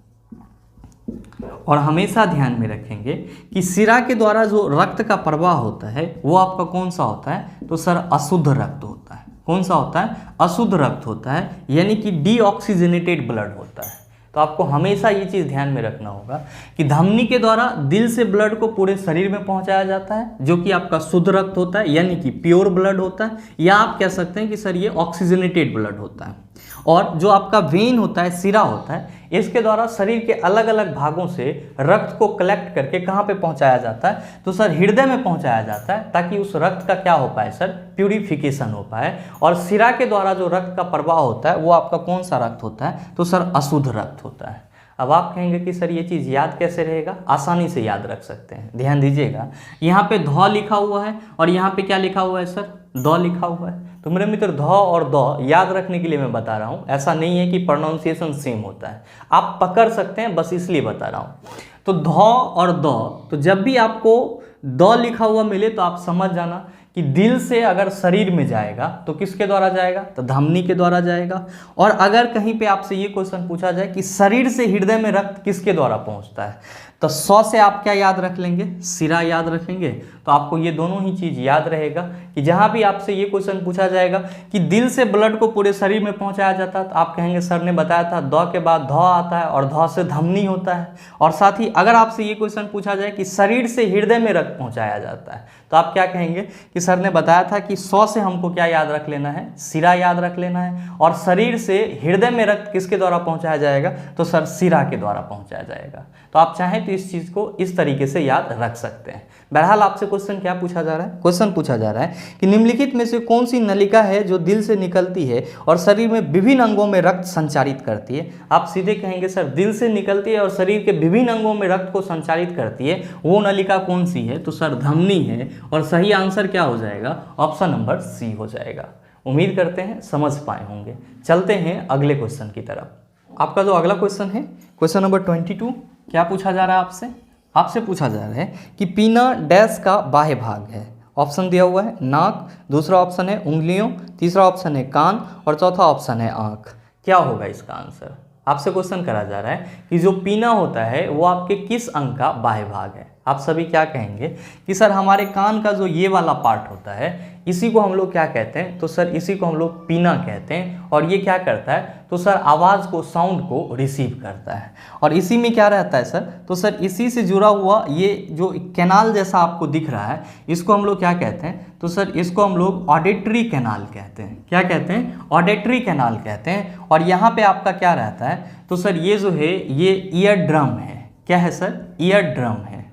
और हमेशा ध्यान में रखेंगे कि सिरा के द्वारा जो रक्त का प्रवाह होता है वो आपका कौन सा होता है? तो सर अशुद्ध रक्त होता है। कौन सा होता है? अशुद्ध रक्त होता है, यानी कि डीऑक्सीजनेटेड ब्लड होता है। तो आपको हमेशा ये चीज़ ध्यान में रखना होगा कि धमनी के द्वारा दिल से ब्लड को पूरे शरीर में पहुंचाया जाता है, जो कि आपका शुद्ध रक्त होता है, यानी कि प्योर ब्लड होता है, या आप कह सकते हैं कि सर ये ऑक्सीजनेटेड ब्लड होता है। और जो आपका वेन होता है, सिरा होता है, इसके द्वारा शरीर के अलग अलग भागों से रक्त को कलेक्ट करके कहाँ पे पहुंचाया जाता है? तो सर हृदय में पहुंचाया जाता है, ताकि उस रक्त का क्या हो पाए सर? प्यूरिफिकेशन हो पाए। और सिरा के द्वारा जो रक्त का प्रवाह होता है वो आपका कौन सा रक्त होता है? तो सर अशुद्ध रक्त होता है। अब आप कहेंगे कि सर ये चीज़ याद कैसे रहेगा? आसानी से याद रख सकते हैं। ध्यान दीजिएगा, यहाँ पे ध लिखा हुआ है और यहाँ पे क्या लिखा हुआ है सर? द लिखा हुआ है। तो मेरे मित्र ध और द याद रखने के लिए मैं बता रहा हूँ, ऐसा नहीं है कि प्रोनाउंसिएशन सेम होता है, आप पकड़ सकते हैं, बस इसलिए बता रहा हूँ। तो ध और द, तो जब भी आपको द लिखा हुआ मिले तो आप समझ जाना कि दिल से अगर शरीर में जाएगा तो किसके द्वारा जाएगा? तो धमनी के द्वारा जाएगा। और अगर कहीं पे आपसे ये क्वेश्चन पूछा जाए कि शरीर से हृदय में रक्त किसके द्वारा पहुंचता है, तो 100 से आप क्या याद रख लेंगे? सिरा याद रखेंगे। तो आपको ये दोनों ही चीज़ याद रहेगा कि जहाँ भी आपसे ये क्वेश्चन पूछा जाएगा कि दिल से ब्लड को पूरे शरीर में पहुँचाया जाता है, तो आप कहेंगे सर ने बताया था द के बाद ध आता है और ध से धमनी होता है। और साथ ही अगर आपसे ये क्वेश्चन पूछा जाए कि शरीर से हृदय में रक्त पहुँचाया जाता है, तो आप क्या कहेंगे कि सर ने बताया था कि 100 से हमको क्या याद रख लेना है? सिरा याद रख लेना है। और शरीर से हृदय में रक्त किसके द्वारा पहुँचाया जाएगा? तो सर सिरा के द्वारा पहुँचाया जाएगा। तो तो आप चाहें तो इस चीज़ को इस तरीके से याद रख सकते हैं। बहरहाल आपसे क्वेश्चन क्या पूछा जा रहा है, क्वेश्चन पूछा जा रहा है कि निम्नलिखित में से कौन सी नलिका है जो दिल से निकलती है और शरीर में विभिन्न अंगों में रक्त संचारित करती है। आप सीधे कहेंगे सर दिल से निकलती है और शरीर के विभिन्न अंगों में रक्त को संचारित करती है, वो नलिका कौन सी है? तो सर धमनी है, और सही आंसर क्या हो जाएगा? ऑप्शन नंबर सी हो जाएगा। उम्मीद करते हैं समझ पाए होंगे। चलते हैं अगले क्वेश्चन की तरफ। आपका जो अगला क्वेश्चन है, क्वेश्चन नंबर 22, क्या पूछा जा रहा है आपसे? आपसे पूछा जा रहा है कि पीना डैश का बाह्य भाग है। ऑप्शन दिया हुआ है नाक, दूसरा ऑप्शन है उंगलियों, तीसरा ऑप्शन है कान और चौथा ऑप्शन है आँख। क्या होगा इसका आंसर? आपसे क्वेश्चन करा जा रहा है कि जो पीना होता है वो आपके किस अंग का बाह्य भाग है। आप सभी क्या कहेंगे कि सर हमारे कान का जो ये वाला पार्ट होता है इसी को हम लोग क्या कहते हैं? तो सर इसी को हम लोग पीना कहते हैं। और ये क्या करता है? तो सर आवाज़ को, साउंड को रिसीव करता है। और इसी में क्या रहता है सर? तो सर इसी से जुड़ा हुआ ये जो कैनाल जैसा आपको दिख रहा है इसको हम लोग क्या कहते हैं? तो सर इसको हम लोग ऑडिटरी कैनाल कहते हैं। क्या कहते हैं? ऑडिटरी कैनाल कहते हैं। और यहाँ पे आपका क्या रहता है? तो सर ये जो है ये ईयर ड्रम है। क्या है सर? ईयर ड्रम है।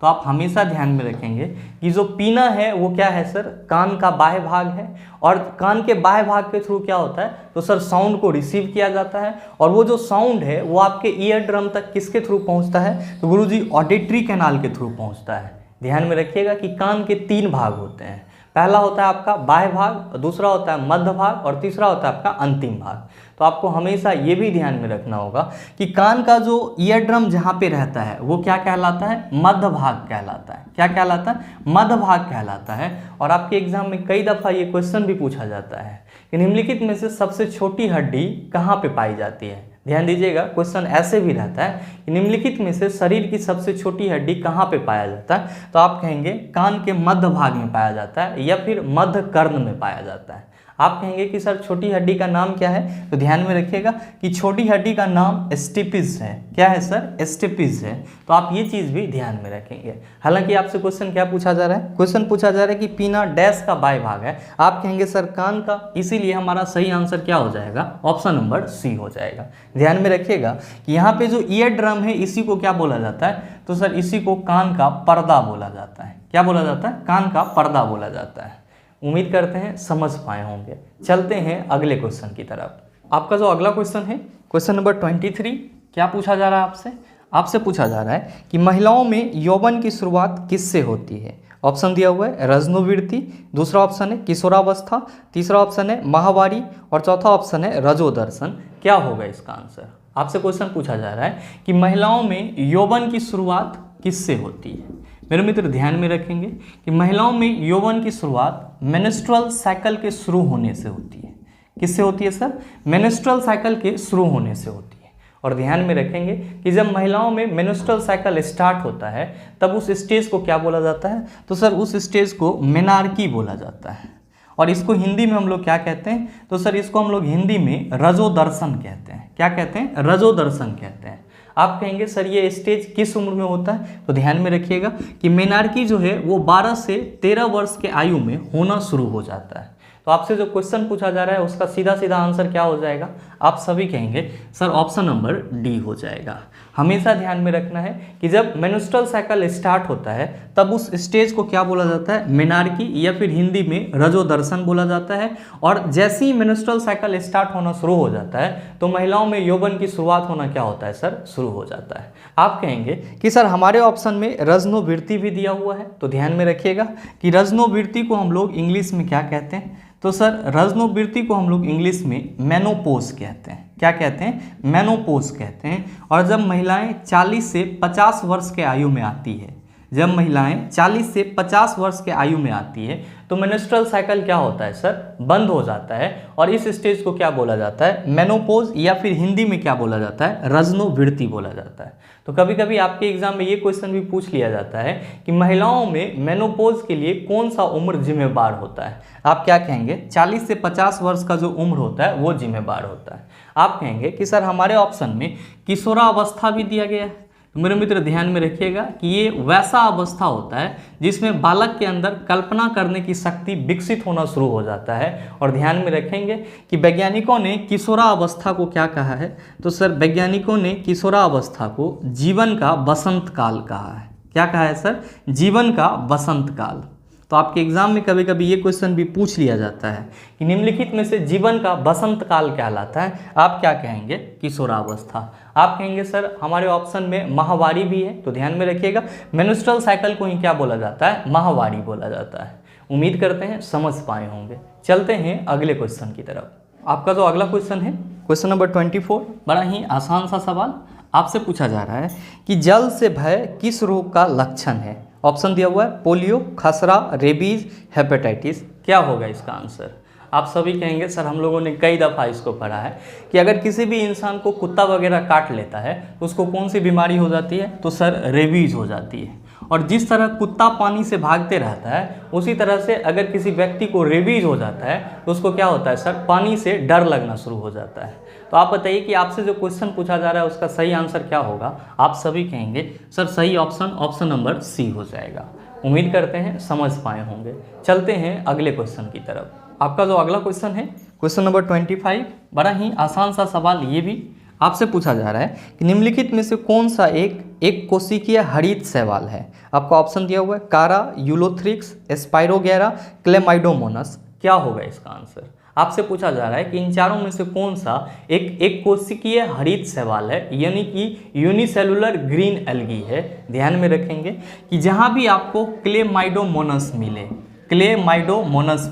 तो आप हमेशा ध्यान में रखेंगे कि जो पीना है वो क्या है सर? कान का बाह्य भाग है। और कान के बाह्य भाग के थ्रू क्या होता है? तो सर साउंड को रिसीव किया जाता है। और वो जो साउंड है वो आपके ईयर ड्रम तक किसके थ्रू पहुंचता है? तो गुरुजी ऑडिटरी कैनाल के थ्रू पहुंचता है। ध्यान में रखिएगा कि कान के 3 भाग होते हैं। पहला होता है आपका बाह्य भाग, दूसरा होता है मध्य भाग और तीसरा होता है आपका अंतिम भाग। तो आपको हमेशा ये भी ध्यान में रखना होगा कि कान का जो ईयर ड्रम जहाँ पे रहता है वो क्या कहलाता है? मध्य भाग कहलाता है। क्या कहलाता है? मध्य भाग कहलाता है। और आपके एग्जाम में कई दफ़ा ये क्वेश्चन भी पूछा जाता है कि निम्नलिखित में से सबसे छोटी हड्डी कहाँ पे पाई जाती है। ध्यान दीजिएगा, क्वेश्चन ऐसे भी रहता है कि निम्नलिखित में से शरीर की सबसे छोटी हड्डी कहाँ पे पाया जाता है? तो आप कहेंगे कान के मध्य भाग में पाया जाता है या फिर मध्य कर्ण में पाया जाता है। आप कहेंगे कि सर छोटी हड्डी का नाम क्या है? तो ध्यान में रखिएगा कि छोटी हड्डी का नाम स्टेपिस है। क्या है सर? स्टेपिस है। तो आप ये चीज़ भी ध्यान में रखेंगे। हालांकि आपसे क्वेश्चन क्या पूछा जा रहा है? क्वेश्चन पूछा जा रहा है कि पीना डैश का बाह्य भाग है। आप कहेंगे सर कान का, इसीलिए हमारा सही आंसर क्या हो जाएगा? ऑप्शन नंबर सी हो जाएगा। ध्यान में रखिएगा कि यहाँ पे जो ईयर ड्रम है इसी को क्या बोला जाता है? तो सर इसी को कान का पर्दा बोला जाता है। क्या बोला जाता है? कान का पर्दा बोला जाता है। उम्मीद करते हैं समझ पाए होंगे। चलते हैं अगले क्वेश्चन की तरफ। आपका जो अगला क्वेश्चन है, क्वेश्चन नंबर 23, क्या पूछा जा रहा है आपसे? आपसे पूछा जा रहा है कि महिलाओं में यौवन की शुरुआत किससे होती है। ऑप्शन दिया हुआ है रजनोवृत्ति, दूसरा ऑप्शन है किशोरावस्था, तीसरा ऑप्शन है माहवारी और चौथा ऑप्शन है रजोदर्शन। क्या होगा इसका आंसर? आपसे क्वेश्चन पूछा जा रहा है कि महिलाओं में यौवन की शुरुआत किससे होती है। मेरे मित्र ध्यान में रखेंगे कि महिलाओं में यौवन की शुरुआत मेंस्ट्रुअल साइकिल के शुरू होने से होती है। किससे होती है सर? मेंस्ट्रुअल साइकिल के शुरू होने से होती है। और ध्यान में रखेंगे कि जब महिलाओं में मेंस्ट्रुअल साइकिल स्टार्ट होता है तब उस स्टेज को क्या बोला जाता है? तो सर उस स्टेज को मेनार्की बोला जाता है। और इसको हिंदी में हम लोग क्या कहते हैं? तो सर इसको हम लोग हिंदी में रजोदर्शन कहते हैं। क्या कहते हैं? रजोदर्शन कहते हैं। आप कहेंगे सर ये स्टेज किस उम्र में होता है? तो ध्यान में रखिएगा कि मेनार्की जो है वो 12 से 13 वर्ष के आयु में होना शुरू हो जाता है। तो आपसे जो क्वेश्चन पूछा जा रहा है उसका सीधा सीधा आंसर क्या हो जाएगा? आप सभी कहेंगे सर ऑप्शन नंबर डी हो जाएगा। हमेशा ध्यान में रखना है कि जब मेंस्ट्रुअल साइकिल स्टार्ट होता है तब उस स्टेज को क्या बोला जाता है? मेनार्की या फिर हिंदी में रजोदर्शन बोला जाता है। और जैसे ही मेंस्ट्रुअल साइकिल स्टार्ट होना शुरू हो जाता है तो महिलाओं में यौवन की शुरुआत होना क्या होता है सर? शुरू हो जाता है। आप कहेंगे कि सर हमारे ऑप्शन में रजनोवृत्ति भी दिया हुआ है। तो ध्यान में रखिएगा कि रजनोवृत्ति को हम लोग इंग्लिश में क्या कहते हैं? तो सर रजनोवृत्ति को हम लोग इंग्लिश में मेनोपॉज कहते हैं। क्या कहते हैं? मेनोपॉज कहते हैं। और जब महिलाएं 40 से 50 वर्ष के आयु में आती है, जब महिलाएं 40 से 50 वर्ष के आयु में आती है तो मेंस्ट्रुअल साइकिल क्या होता है सर? बंद हो जाता है। और इस स्टेज को क्या बोला जाता है? मेनोपॉज या फिर हिंदी में क्या बोला जाता है? रजनोवृत्ति बोला जाता है। तो कभी कभी आपके एग्जाम में ये क्वेश्चन भी पूछ लिया जाता है कि महिलाओं में मेनोपॉज के लिए कौन सा उम्र जिम्मेदार होता है। आप क्या कहेंगे? 40 से 50 वर्ष का जो उम्र होता है वो जिम्मेदार होता है। आप कहेंगे कि सर हमारे ऑप्शन में किशोरावस्था भी दिया गया है। तो मेरे मित्र ध्यान में रखिएगा कि ये वैसा अवस्था होता है जिसमें बालक के अंदर कल्पना करने की शक्ति विकसित होना शुरू हो जाता है। और ध्यान में रखेंगे कि वैज्ञानिकों ने किशोरावस्था को क्या कहा है, तो सर वैज्ञानिकों ने किशोरावस्था को जीवन का वसंत काल कहा है। क्या कहा है सर? जीवन का वसंत काल। तो आपके एग्जाम में कभी कभी ये क्वेश्चन भी पूछ लिया जाता है कि निम्नलिखित में से जीवन का वसंत काल कहलाता है, आप क्या कहेंगे? किशोरावस्था। आप कहेंगे सर हमारे ऑप्शन में माहवारी भी है, तो ध्यान में रखिएगा मेंस्ट्रुअल साइकिल को ही क्या बोला जाता है? माहवारी बोला जाता है। उम्मीद करते हैं समझ पाए होंगे। चलते हैं अगले क्वेश्चन की तरफ। आपका जो अगला क्वेश्चन है क्वेश्चन नंबर 24, बड़ा ही आसान सा सवाल आपसे पूछा जा रहा है कि जल से भय किस रोग का लक्षण है? ऑप्शन दिया हुआ है पोलियो, खसरा, रेबीज, हेपेटाइटिस। क्या होगा इसका आंसर? आप सभी कहेंगे सर हम लोगों ने कई दफ़ा इसको पढ़ा है कि अगर किसी भी इंसान को कुत्ता वगैरह काट लेता है तो उसको कौन सी बीमारी हो जाती है? तो सर रेबीज हो जाती है। और जिस तरह कुत्ता पानी से भागते रहता है उसी तरह से अगर किसी व्यक्ति को रेबीज हो जाता है तो उसको क्या होता है सर? पानी से डर लगना शुरू हो जाता है। तो आप बताइए कि आपसे जो क्वेश्चन पूछा जा रहा है उसका सही आंसर क्या होगा? आप सभी कहेंगे सर सही ऑप्शन नंबर सी हो जाएगा। उम्मीद करते हैं समझ पाए होंगे। चलते हैं अगले क्वेश्चन की तरफ। आपका जो अगला क्वेश्चन है क्वेश्चन नंबर 25, बड़ा ही आसान सा सवाल ये भी आपसे पूछा जा रहा है कि निम्नलिखित में से कौन सा एक कोशिकीय हरित शैवाल है? आपका ऑप्शन दिया हुआ है कारा, यूलोथ्रिक्स, स्पाइरोगेरा, क्लेमाइडोमोनस। क्या होगा इसका आंसर? आपसे पूछा जा रहा है कि इन चारों में से कौन सा एक कोशिकीय हरित शैवाल है, यानी कि यूनिसेलुलर ग्रीन एल्गी है। ध्यान में रखेंगे कि जहां भी आपको क्लेमाइडोमोनस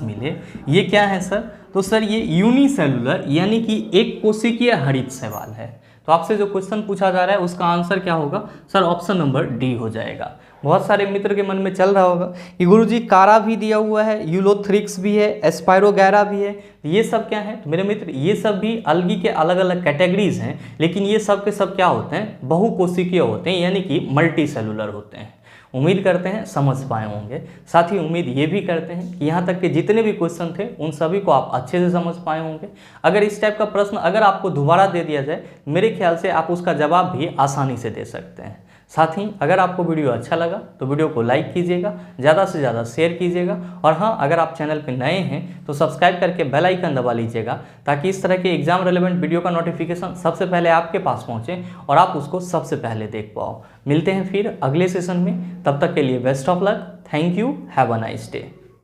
मिले, ये क्या है सर? तो सर ये यूनिसेलुलर यानी कि एक कोशिकीय हरित शैवाल है। तो आपसे जो क्वेश्चन पूछा जा रहा है उसका आंसर क्या होगा? सर ऑप्शन नंबर डी हो जाएगा। बहुत सारे मित्र के मन में चल रहा होगा कि गुरुजी कारा भी दिया हुआ है, यूलोथ्रिक्स भी है, एस्पायरोगैरा भी है, ये सब क्या है? तो मेरे मित्र ये सब भी अलगी के अलग अलग कैटेगरीज हैं, लेकिन ये सब के सब क्या होते हैं? बहुकोशिकीय होते हैं, यानी कि मल्टी सेलुलर होते हैं। उम्मीद करते हैं समझ पाए होंगे। साथ ही उम्मीद ये भी करते हैं कि यहाँ तक के जितने भी क्वेश्चन थे उन सभी को आप अच्छे से समझ पाए होंगे। अगर इस टाइप का प्रश्न अगर आपको दोबारा दे दिया जाए, मेरे ख्याल से आप उसका जवाब भी आसानी से दे सकते हैं। साथ ही अगर आपको वीडियो अच्छा लगा तो वीडियो को लाइक कीजिएगा, ज़्यादा से ज़्यादा शेयर कीजिएगा, और हाँ अगर आप चैनल पर नए हैं तो सब्सक्राइब करके बेल आइकन दबा लीजिएगा, ताकि इस तरह के एग्जाम रेलेवेंट वीडियो का नोटिफिकेशन सबसे पहले आपके पास पहुँचे और आप उसको सबसे पहले देख पाओ। मिलते हैं फिर अगले सेशन में, तब तक के लिए best of luck. Thank you, have a nice day.